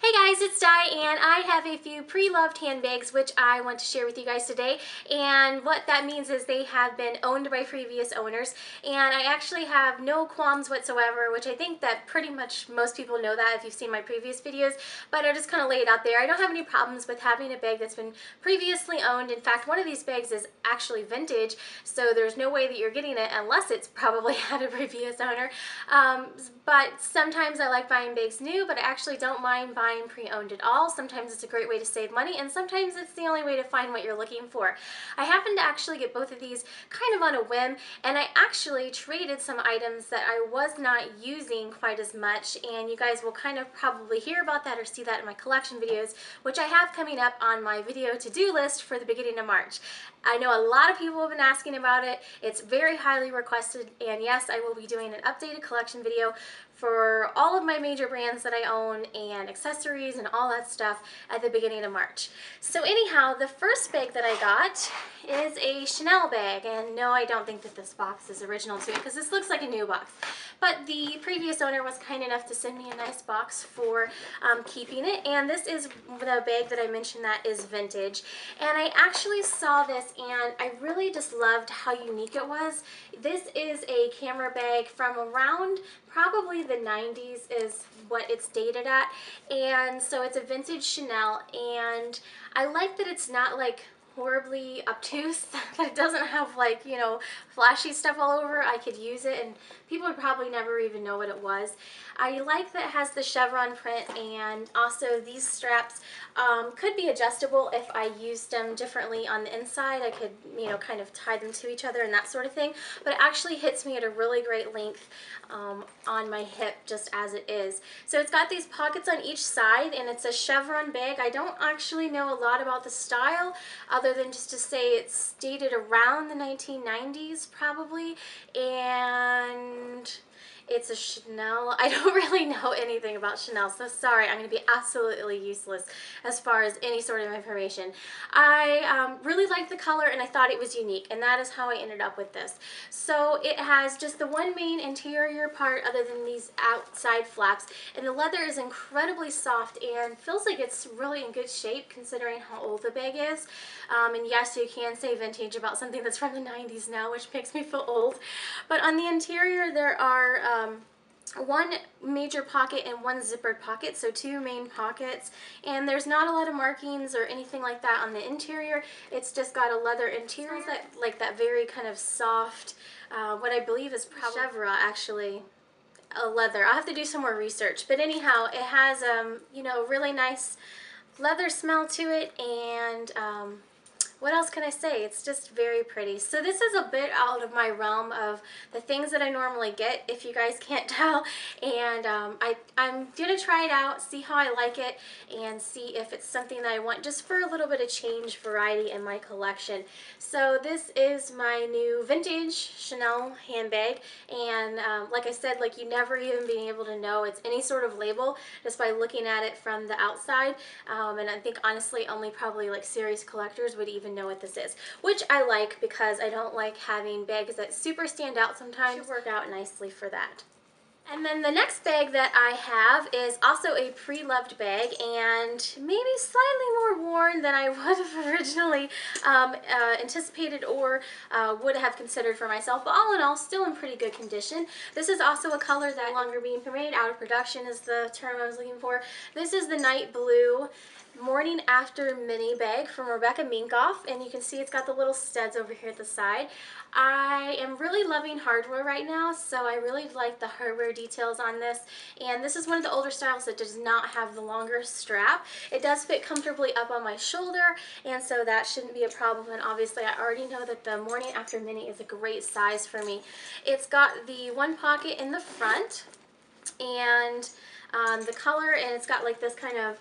Hey guys, it's Di, and I have a few pre-loved handbags which I want to share with you guys today. And what that means is they have been owned by previous owners, and I actually have no qualms whatsoever, which I think that pretty much most people know that if you've seen my previous videos, but I just kind of lay it out there. I don't have any problems with having a bag that's been previously owned. In fact, one of these bags is actually vintage, so there's no way that you're getting it unless it's probably had a previous owner. But sometimes I like buying bags new, but I actually don't mind buying pre-owned at all. Sometimes it's a great way to save money, and sometimes it's the only way to find what you're looking for. I happened to actually get both of these kind of on a whim, and I actually traded some items that I was not using quite as much, and you guys will kind of probably hear about that or see that in my collection videos, which I have coming up on my video to-do list for the beginning of March. I know a lot of people have been asking about it. It's very highly requested, and yes, I will be doing an updated collection video for all of my major brands that I own and accessories and all that stuff at the beginning of March. So anyhow, the first bag that I got is a Chanel bag, and no, I don't think that this box is original to it because this looks like a new box. But the previous owner was kind enough to send me a nice box for keeping it, and this is the bag that I mentioned that is vintage. And I actually saw this and I really just loved how unique it was. This is a camera bag from around probably the 90s is what it's dated at, and so it's a vintage Chanel, and I like that it's not like horribly obtuse, that it doesn't have, like, you know, flashy stuff all over. I could use it and people would probably never even know what it was. I like that it has the chevron print, and also these straps could be adjustable if I used them differently on the inside. I could, you know, kind of tie them to each other and that sort of thing, but it actually hits me at a really great length on my hip just as it is. So it's got these pockets on each side, and it's a chevron bag. I don't actually know a lot about the style other than just to say it's dated around the 1990s probably, and it's a Chanel. I don't really know anything about Chanel, so sorry, I'm going to be absolutely useless as far as any sort of information. I really liked the color and I thought it was unique, and that is how I ended up with this. So it has just the one main interior part other than these outside flaps, and the leather is incredibly soft and feels like it's really in good shape considering how old the bag is. And yes, you can say vintage about something that's from the 90s now, which makes me feel old. But on the interior there are one major pocket and one zippered pocket, so two main pockets, and there's not a lot of markings or anything like that on the interior. It's just got a leather interior, that very kind of soft, what I believe is probably Chevron, actually, a leather. I'll have to do some more research, but anyhow, it has you know, really nice leather smell to it, and what else can I say? It's just very pretty. So this is a bit out of my realm of the things that I normally get, if you guys can't tell, and I'm gonna try it out, see how I like it, and see if it's something that I want just for a little bit of change, variety in my collection. So this is my new vintage Chanel handbag, and like I said, like, you never even being able to know it's any sort of label just by looking at it from the outside, and I think honestly only probably like serious collectors would even know what this is, which I like because I don't like having bags that super stand out sometimes. It should work out nicely for that. And then the next bag that I have is also a pre-loved bag, and maybe slightly more worn than I would have originally anticipated or would have considered for myself, but all in all, still in pretty good condition. This is also a color that no longer being made, out of production is the term I was looking for. This is the night blue morning after mini bag from Minkoff, and you can see it's got the little studs over here at the side. I am really loving hardware right now, so I really like the hardware details on this, and this is one of the older styles that does not have the longer strap. It does fit comfortably up on my shoulder, and so that shouldn't be a problem, and obviously I already know that the morning after mini is a great size for me. It's got the one pocket in the front, and the color, and it's got like this kind of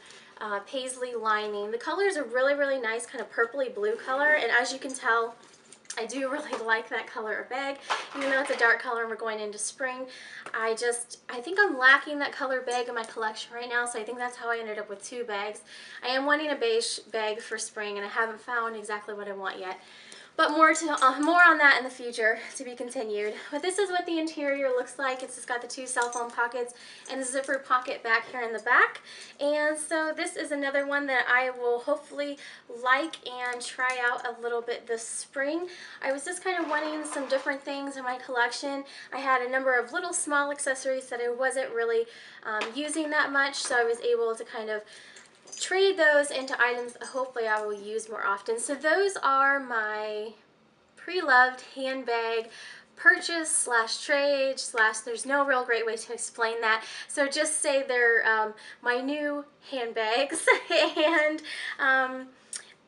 paisley lining. The color is a really, really nice kind of purpley blue color, and as you can tell, I do really like that color of bag, even though it's a dark color and we're going into spring. I think I'm lacking that color bag in my collection right now, so I think that's how I ended up with two bags. I am wanting a beige bag for spring, and I haven't found exactly what I want yet. But more on that in the future, to be continued. But this is what the interior looks like. It's just got the 2 cell phone pockets and a zipper pocket back here in the back. And so this is another one that I will hopefully like and try out a little bit this spring. I was just kind of wanting some different things in my collection. I had a number of little small accessories that I wasn't really using that much, so I was able to kind of trade those into items that hopefully I will use more often. So those are my pre-loved handbag purchase slash trade slash, there's no real great way to explain that. So just say they're my new handbags. And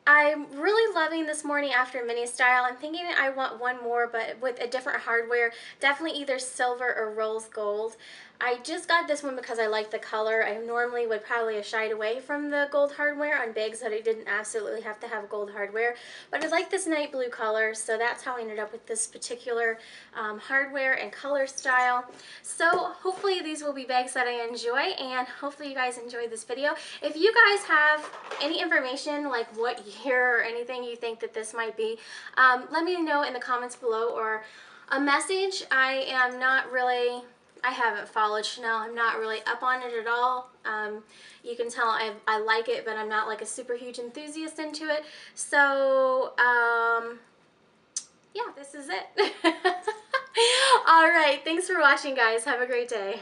I'm really loving this morning after mini style. I'm thinking I want one more, but with a different hardware, definitely either silver or rose gold. I just got this one because I like the color. I normally would probably have shied away from the gold hardware on bags that I didn't absolutely have to have gold hardware, but I like this night blue color, so that's how I ended up with this particular hardware and color style. So hopefully these will be bags that I enjoy, and hopefully you guys enjoyed this video. If you guys have any information, like what year or anything you think that this might be, let me know in the comments below, or a message. I haven't followed Chanel. I'm not really up on it at all. You can tell I like it, but I'm not like a super huge enthusiast into it. So, yeah, this is it. All right, thanks for watching, guys. Have a great day.